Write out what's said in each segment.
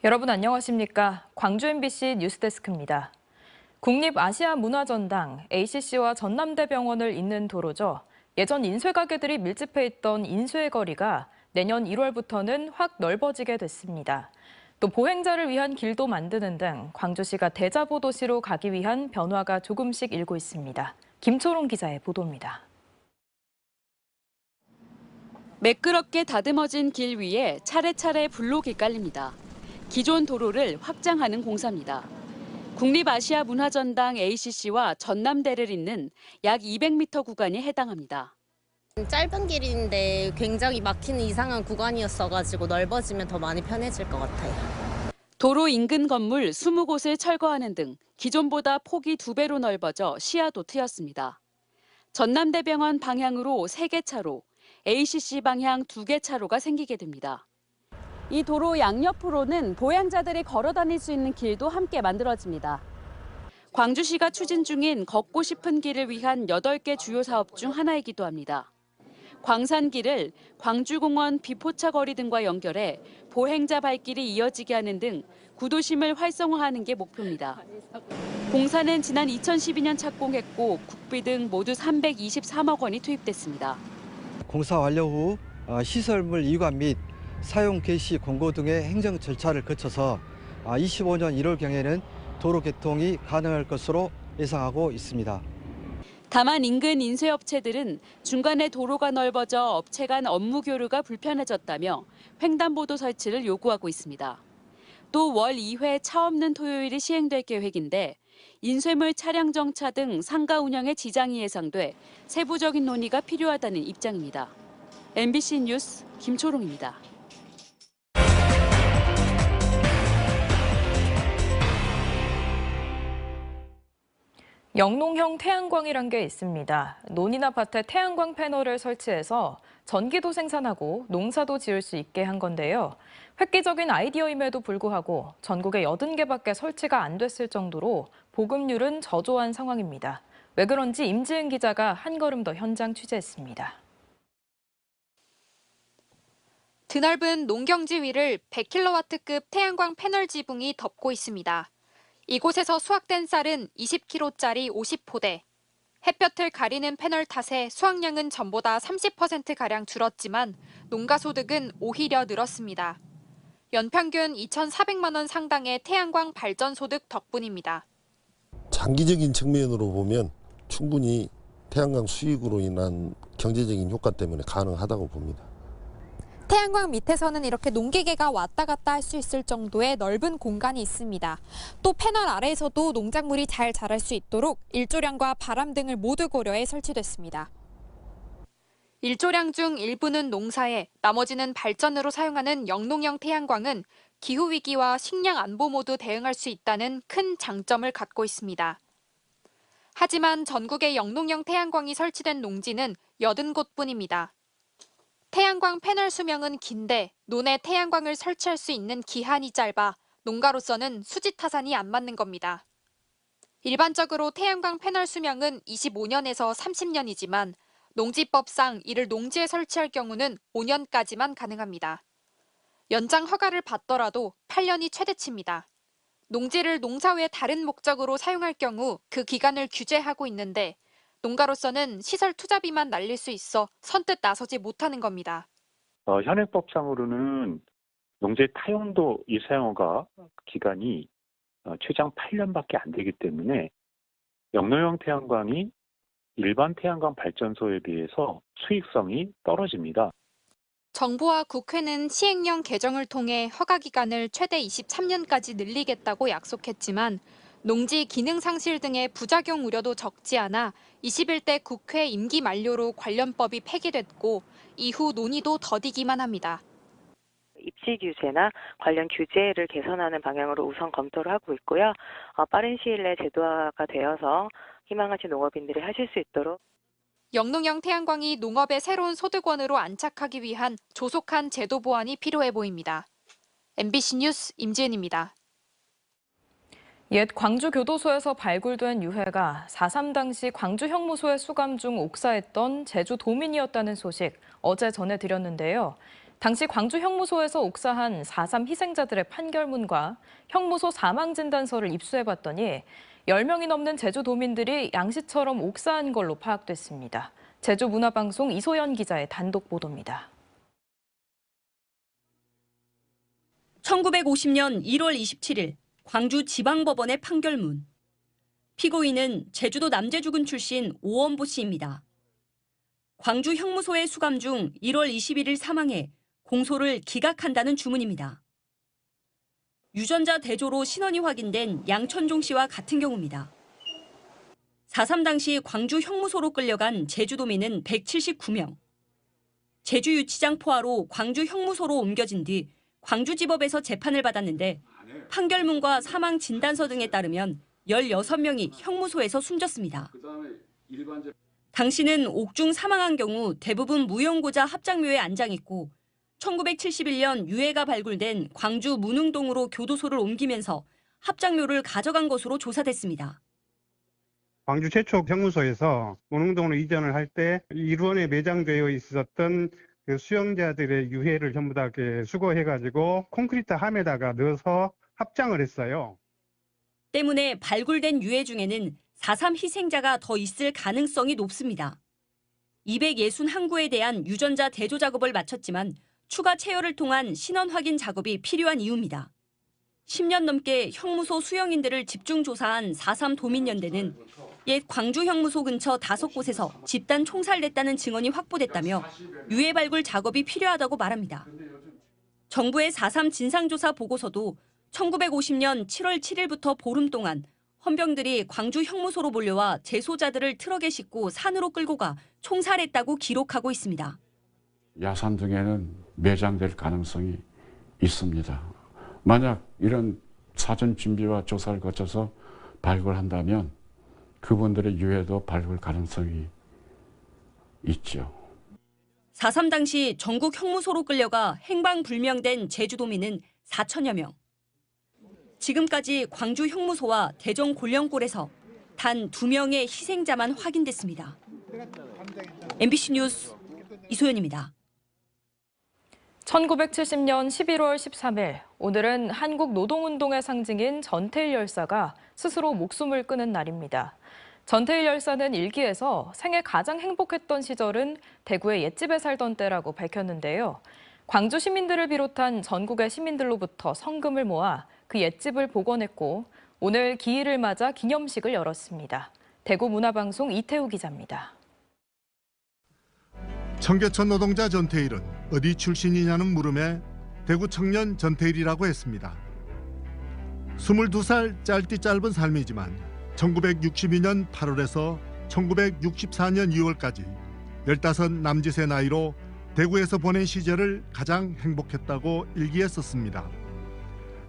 여러분 안녕하십니까? 광주 MBC 뉴스데스크입니다. 국립아시아문화전당 ACC와 전남대병원을 잇는 도로죠. 예전 인쇄가게들이 밀집해 있던 인쇄 거리가 내년 1월부터는 확 넓어지게 됐습니다. 또 보행자를 위한 길도 만드는 등 광주시가 대자보 도시로 가기 위한 변화가 조금씩 일고 있습니다. 김초롱 기자의 보도입니다. 매끄럽게 다듬어진 길 위에 차례차례 블록이 깔립니다. 기존 도로를 확장하는 공사입니다. 국립아시아문화전당 ACC와 전남대를 잇는 약 200m 구간이 해당합니다. 짧은 길인데 굉장히 막히는 이상한 구간이었어가지고 넓어지면 더 많이 편해질 것 같아요. 도로 인근 건물 20곳을 철거하는 등 기존보다 폭이 2배로 넓어져 시야도 트였습니다. 전남대병원 방향으로 3개 차로, ACC 방향 2개 차로가 생기게 됩니다. 이 도로 양옆으로는 보행자들이 걸어 다닐 수 있는 길도 함께 만들어집니다. 광주시가 추진 중인 걷고 싶은 길을 위한 8개 주요 사업 중 하나이기도 합니다. 광산길을 광주공원 비포차 거리 등과 연결해 보행자 발길이 이어지게 하는 등 구도심을 활성화하는 게 목표입니다. 공사는 지난 2012년 착공했고 국비 등 모두 323억 원이 투입됐습니다. 공사 완료 후 시설물 이관 및 사용 개시 공고 등의 행정 절차를 거쳐서 25년 1월경에는 도로 개통이 가능할 것으로 예상하고 있습니다. 다만 인근 인쇄업체들은 중간에 도로가 넓어져 업체 간 업무 교류가 불편해졌다며 횡단보도 설치를 요구하고 있습니다. 또 월 2회 차 없는 토요일이 시행될 계획인데 인쇄물 차량 정차 등 상가 운영에 지장이 예상돼 세부적인 논의가 필요하다는 입장입니다. MBC 뉴스 김초롱입니다. 영농형 태양광이란 게 있습니다. 논이나 밭에 태양광 패널을 설치해서 전기도 생산하고 농사도 지을 수 있게 한 건데요. 획기적인 아이디어임에도 불구하고 전국에 80개밖에 설치가 안 됐을 정도로 보급률은 저조한 상황입니다. 왜 그런지 임지은 기자가 한 걸음 더 현장 취재했습니다. 드넓은 농경지 위를 100kW급 태양광 패널 지붕이 덮고 있습니다. 이곳에서 수확된 쌀은 20kg짜리 50포대. 햇볕을 가리는 패널 탓에 수확량은 전보다 30%가량 줄었지만 농가 소득은 오히려 늘었습니다. 연평균 2,400만 원 상당의 태양광 발전 소득 덕분입니다. 장기적인 측면으로 보면 충분히 태양광 수익으로 인한 경제적인 효과 때문에 가능하다고 봅니다. 태양광 밑에서는 이렇게 농기계가 왔다 갔다 할 수 있을 정도의 넓은 공간이 있습니다. 또 패널 아래에서도 농작물이 잘 자랄 수 있도록 일조량과 바람 등을 모두 고려해 설치됐습니다. 일조량 중 일부는 농사에, 나머지는 발전으로 사용하는 영농형 태양광은 기후위기와 식량 안보 모두 대응할 수 있다는 큰 장점을 갖고 있습니다. 하지만 전국에 영농형 태양광이 설치된 농지는 80곳뿐입니다. 태양광 패널 수명은 긴데 논에 태양광을 설치할 수 있는 기한이 짧아 농가로서는 수지 타산이 안 맞는 겁니다. 일반적으로 태양광 패널 수명은 25년에서 30년이지만 농지법상 이를 농지에 설치할 경우는 5년까지만 가능합니다. 연장 허가를 받더라도 8년이 최대치입니다. 농지를 농사 외 다른 목적으로 사용할 경우 그 기간을 규제하고 있는데 농가로서는 시설 투자비만 날릴 수 있어 선뜻 나서지 못하는 겁니다. 현행법상으로는 농지 타용도 이사용허가 기간이 최장 8년밖에 안 되기 때문에 영농형 태양광이 일반 태양광 발전소에 비해서 수익성이 떨어집니다. 정부와 국회는 시행령 개정을 통해 허가 기간을 최대 23년까지 늘리겠다고 약속했지만 농지 기능 상실 등의 부작용 우려도 적지 않아 21대 국회 임기 만료로 관련법이 폐기됐고 이후 논의도 더디기만 합니다. 입지 규제나 관련 규제를 개선하는 방향으로 우선 검토를 하고 있고요. 빠른 시일 내 제도화가 되어서 희망하신 농업인들이 하실 수 있도록. 영농형 태양광이 농업의 새로운 소득원으로 안착하기 위한 조속한 제도 보완이 필요해 보입니다. MBC 뉴스 임지은입니다. 옛 광주교도소에서 발굴된 유해가 4.3 당시 광주 형무소에 수감 중 옥사했던 제주 도민이었다는 소식 어제 전해드렸는데요. 당시 광주 형무소에서 옥사한 4.3 희생자들의 판결문과 형무소 사망진단서를 입수해봤더니 10명이 넘는 제주도민들이 양시처럼 옥사한 걸로 파악됐습니다. 제주문화방송 이소연 기자의 단독 보도입니다. 1950년 1월 27일 광주지방법원의 판결문. 피고인은 제주도 남제주군 출신 오원보 씨입니다. 광주 형무소에 수감 중 1월 21일 사망해 공소를 기각한다는 주문입니다. 유전자 대조로 신원이 확인된 양천종 씨와 같은 경우입니다. 4.3 당시 광주 형무소로 끌려간 제주도민은 179명. 제주 유치장 포화로 광주 형무소로 옮겨진 뒤 광주지법에서 재판을 받았는데 판결문과 사망 진단서 등에 따르면 16명이 형무소에서 숨졌습니다. 당시는 옥중 사망한 경우 대부분 무용고자 합장묘에 안장했고 1971년 유해가 발굴된 광주 문흥동으로 교도소를 옮기면서 합장묘를 가져간 것으로 조사됐습니다. 광주 최초 형무소에서 문흥동으로 이전을 할 때 일원에 매장되어 있었던 그 수용자들의 유해를 전부 다 이렇게 수거해가지고 콘크리트 함에다가 넣어서 합장을 했어요. 때문에 발굴된 유해 중에는 4.3 희생자가 더 있을 가능성이 높습니다. 261구에 대한 유전자 대조 작업을 마쳤지만 추가 체열을 통한 신원 확인 작업이 필요한 이유입니다. 10년 넘게 형무소 수용인들을 집중 조사한 4.3 도민연대는 옛 광주 형무소 근처 5곳에서 집단 총살됐다는 증언이 확보됐다며 유해 발굴 작업이 필요하다고 말합니다. 정부의 4.3 진상조사 보고서도 1950년 7월 7일부터 보름 동안 헌병들이 광주 형무소로 몰려와 재소자들을 트럭에 싣고 산으로 끌고 가 총살했다고 기록하고 있습니다. 야산 등에는 매장될 가능성이 있습니다. 만약 이런 사전 준비와 조사를 거쳐서 발굴한다면 그분들의 유해도 발굴 가능성이 있죠. 4.3 당시 전국 형무소로 끌려가 행방불명된 제주도민은 4천여 명. 지금까지 광주 형무소와 대전 골령골에서 단 2명의 희생자만 확인됐습니다. MBC 뉴스 이소연입니다. 1970년 11월 13일, 오늘은 한국 노동운동의 상징인 전태일 열사가 스스로 목숨을 끊은 날입니다. 전태일 열사는 일기에서 생애 가장 행복했던 시절은 대구의 옛집에 살던 때라고 밝혔는데요. 광주 시민들을 비롯한 전국의 시민들로부터 성금을 모아 그 옛집을 복원했고 오늘 기일을 맞아 기념식을 열었습니다. 대구 문화방송 이태우 기자입니다. 청계천 노동자 전태일은 어디 출신이냐는 물음에 대구 청년 전태일이라고 했습니다. 22살 짧디 짧은 삶이지만 1962년 8월에서 1964년 2월까지 15 남짓의 나이로 대구에서 보낸 시절을 가장 행복했다고 일기에 썼습니다.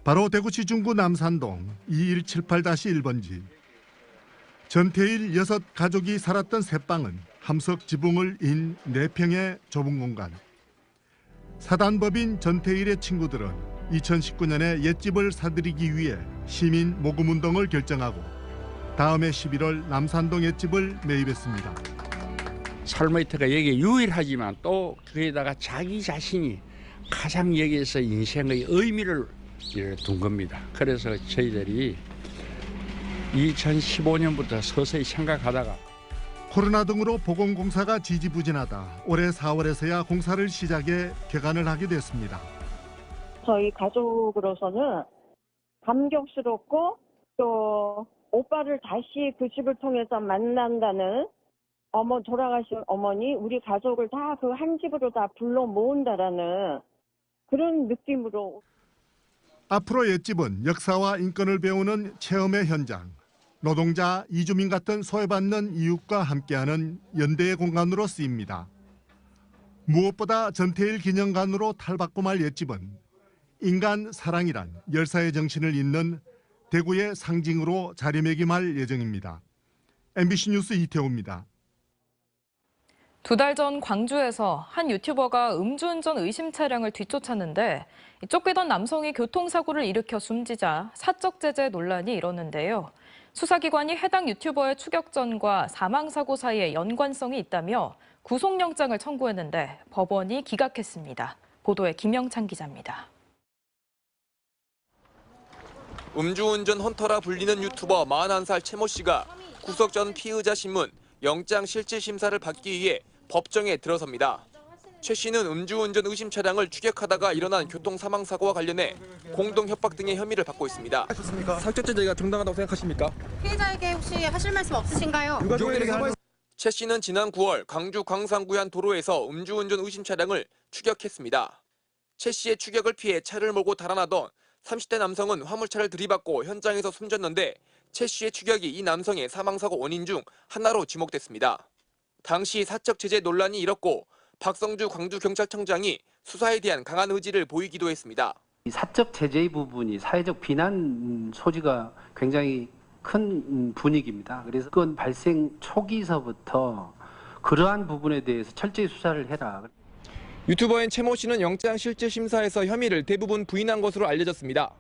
바로 대구시 중구 남산동 2178-1번지. 전태일 6 가족이 살았던 새방은 함석 지붕을 인 4평의 좁은 공간. 사단법인 전태일의 친구들은 2019년에 옛집을 사들이기 위해 시민 모금운동을 결정하고 다음해 11월 남산동 옛집을 매입했습니다. 삶의 터가 여기에 유일하지만 또 거기다가 자기 자신이 가장 여기에서 인생의 의미를 둔 겁니다. 그래서 저희들이 2015년부터 서서히 생각하다가 코로나 등으로 보건공사가 지지부진하다 올해 4월에서야 공사를 시작해 개관을 하게 됐습니다. 저희 가족으로서는 감격스럽고 또 오빠를 다시 그 집을 통해서 만난다는 돌아가신 어머니, 우리 가족을 다 그 한 집으로 다 불러 모은다라는 그런 느낌으로. 앞으로 옛집은 역사와 인권을 배우는 체험의 현장, 노동자, 이주민 같은 소외받는 이웃과 함께하는 연대의 공간으로 쓰입니다. 무엇보다 전태일 기념관으로 탈바꿈 할 옛집은 인간 사랑이란 열사의 정신을 잇는 대구의 상징으로 자리매김할 예정입니다. MBC 뉴스 이태우입니다. 2달 전 광주에서 한 유튜버가 음주운전 의심 차량을 뒤쫓았는데 쫓기던 남성이 교통사고를 일으켜 숨지자 사적 제재 논란이 일었는데요. 수사기관이 해당 유튜버의 추격전과 사망사고 사이에 연관성이 있다며 구속영장을 청구했는데 법원이 기각했습니다. 보도에 김영찬 기자입니다. 음주운전 헌터라 불리는 유튜버 41살 최모 씨가 구속 전 피의자 신문 영장 실질 심사를 받기 위해 법정에 들어섭니다. 최 씨는 음주운전 의심 차량을 추격하다가 일어난 교통 사망 사고와 관련해 공동 협박 등의 혐의를 받고 있습니다. 사격죄 제가 정당하다고 생각하십니까? 피해자에게 혹시 하실 말씀 없으신가요? 최 씨는 지난 9월 광주 광산구의 한 도로에서 음주운전 의심 차량을 추격했습니다. 최 씨의 추격을 피해 차를 몰고 달아나던 30대 남성은 화물차를 들이받고 현장에서 숨졌는데 최 씨의 추격이 이 남성의 사망사고 원인 중 하나로 지목됐습니다. 당시 사적 제재 논란이 일었고 박성주 광주경찰청장이 수사에 대한 강한 의지를 보이기도 했습니다. 이 사적 제재의 부분이 사회적 비난 소지가 굉장히 큰 분위기입니다. 그래서 건 발생 초기서부터 그러한 부분에 대해서 철저히 수사를 해라. 유튜버인 최모 씨는 영장 실질 심사에서 혐의를 대부분 부인한 것으로 알려졌습니다.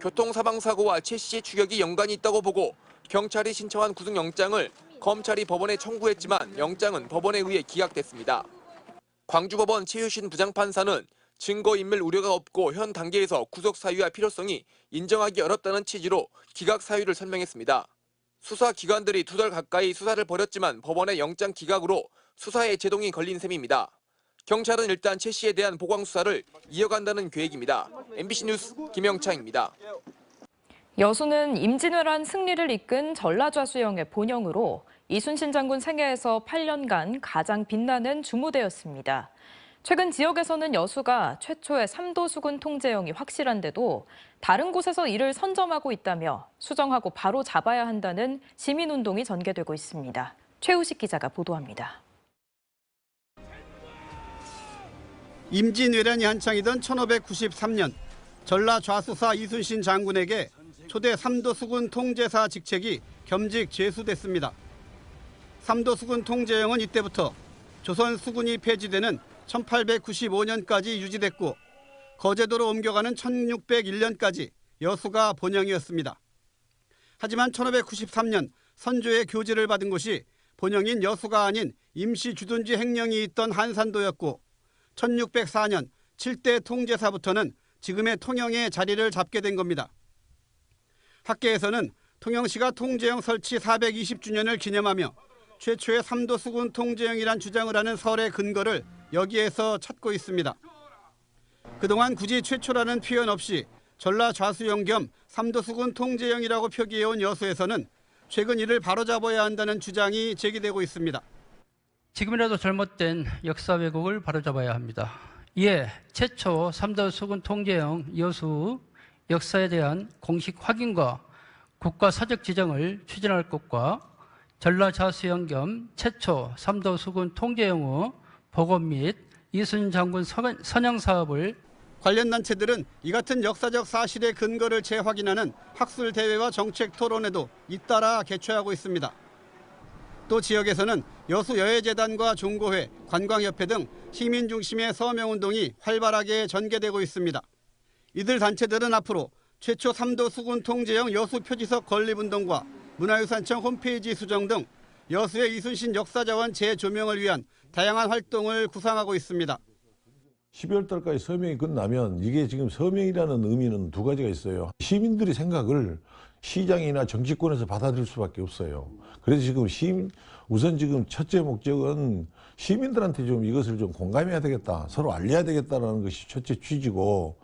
교통사망사고와 최 씨의 추격이 연관이 있다고 보고 경찰이 신청한 구속영장을 검찰이 법원에 청구했지만 영장은 법원에 의해 기각됐습니다. 광주법원 최유신 부장판사는 증거인멸 우려가 없고 현 단계에서 구속 사유와 필요성이 인정하기 어렵다는 취지로 기각 사유를 설명했습니다. 수사기관들이 2달 가까이 수사를 벌였지만 법원의 영장 기각으로 수사에 제동이 걸린 셈입니다. 경찰은 일단 최 씨에 대한 보강 수사를 이어간다는 계획입니다. MBC 뉴스 김영창입니다. 여수는 임진왜란 승리를 이끈 전라좌수영의 본영으로 이순신 장군 생애에서 8년간 가장 빛나는 주무대였습니다. 최근 지역에서는 여수가 최초의 3도 수군 통제형이 확실한데도 다른 곳에서 이를 선점하고 있다며 수정하고 바로 잡아야 한다는 시민운동이 전개되고 있습니다. 최우식 기자가 보도합니다. 임진왜란이 한창이던 1593년 전라좌수사 이순신 장군에게 초대 3도 수군 통제사 직책이 겸직 제수됐습니다. 3도 수군 통제형은 이때부터 조선 수군이 폐지되는 1895년까지 유지됐고 거제도로 옮겨가는 1601년까지 여수가 본영이었습니다. 하지만 1593년 선조의 교지를 받은 곳이 본영인 여수가 아닌 임시 주둔지 행령이 있던 한산도였고 1604년 7대 통제사부터는 지금의 통영에 자리를 잡게 된 겁니다. 학계에서는 통영시가 통제형 설치 420주년을 기념하며 최초의 3도 수군 통제형이란 주장을 하는 설의 근거를 여기에서 찾고 있습니다. 그동안 굳이 최초라는 표현 없이 전라좌수형 겸 3도 수군 통제형이라고 표기해온 여수에서는 최근 이를 바로잡아야 한다는 주장이 제기되고 있습니다. 지금이라도 잘못된 역사 왜곡을 바로잡아야 합니다. 이에 최초 3도 수군 통제형 여수 역사에 대한 공식 확인과 국가 사적 지정을 추진할 것과 전라좌수형 겸 최초 3도 수군 통제형의 복원 및 이순신 장군 선양 사업을 관련 단체들은 이 같은 역사적 사실의 근거를 재확인하는 학술 대회와 정책 토론회도 잇따라 개최하고 있습니다. 또 지역에서는 여수여해재단과 종고회, 관광협회 등 시민 중심의 서명운동이 활발하게 전개되고 있습니다. 이들 단체들은 앞으로 최초 3도 수군 통제형 여수 표지석 건립운동과 문화유산청 홈페이지 수정 등 여수의 이순신 역사자원 재조명을 위한 다양한 활동을 구상하고 있습니다. 12월 달까지 서명이 끝나면 이게 지금 서명이라는 의미는 두 가지가 있어요. 시민들의 생각을 시장이나 정치권에서 받아들일 수밖에 없어요. 그래서 지금 우선 지금 첫째 목적은 시민들한테 좀 이것을 좀 공감해야 되겠다, 서로 알려야 되겠다라는 것이 첫째 취지고.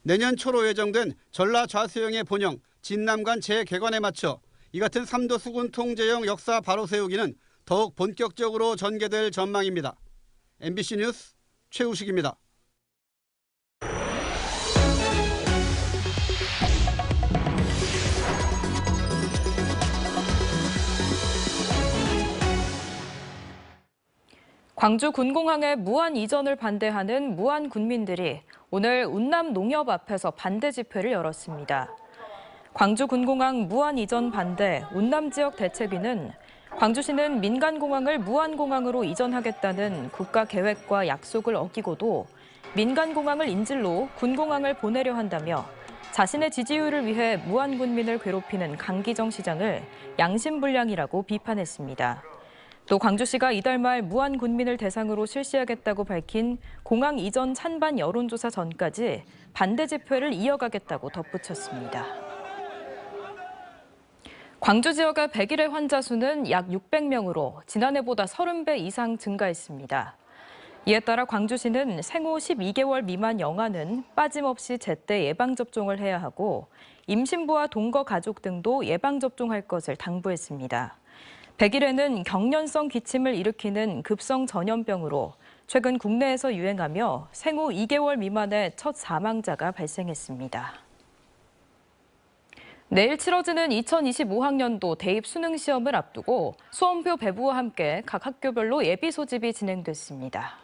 내년 초로 예정된 전라좌수형의 본영 진남관 재개관에 맞춰 이 같은 3도 수군 통제형 역사 바로 세우기는 더욱 본격적으로 전개될 전망입니다. MBC 뉴스 최우식입니다. 광주 군공항의 무한 이전을 반대하는 무안 군민들이 오늘 운남 농협 앞에서 반대 집회를 열었습니다. 광주 군공항 무안 이전 반대 운남 지역 대책위는 광주시는 민간공항을 무안공항으로 이전하겠다는 국가 계획과 약속을 어기고도 민간공항을 인질로 군공항을 보내려 한다며 자신의 지지율을 위해 무안군민을 괴롭히는 강기정 시장을 양심불량이라고 비판했습니다. 또 광주시가 이달 말 무안 군민을 대상으로 실시하겠다고 밝힌 공항 이전 찬반 여론조사 전까지 반대 집회를 이어가겠다고 덧붙였습니다. 광주 지역의 100일의 환자 수는 약 600명으로 지난해보다 30배 이상 증가했습니다. 이에 따라 광주시는 생후 12개월 미만 영아는 빠짐없이 제때 예방접종을 해야 하고 임신부와 동거 가족 등도 예방접종할 것을 당부했습니다. 100일에는 경련성 기침을 일으키는 급성 전염병으로 최근 국내에서 유행하며 생후 2개월 미만의 첫 사망자가 발생했습니다. 내일 치러지는 2025학년도 대입 수능 시험을 앞두고 수험표 배부와 함께 각 학교별로 예비 소집이 진행됐습니다.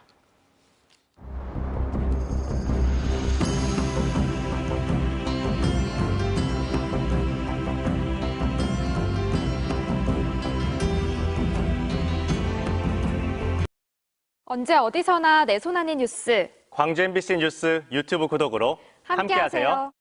언제 어디서나 내 손 안의 뉴스. 광주 MBC 뉴스 유튜브 구독으로 함께하세요.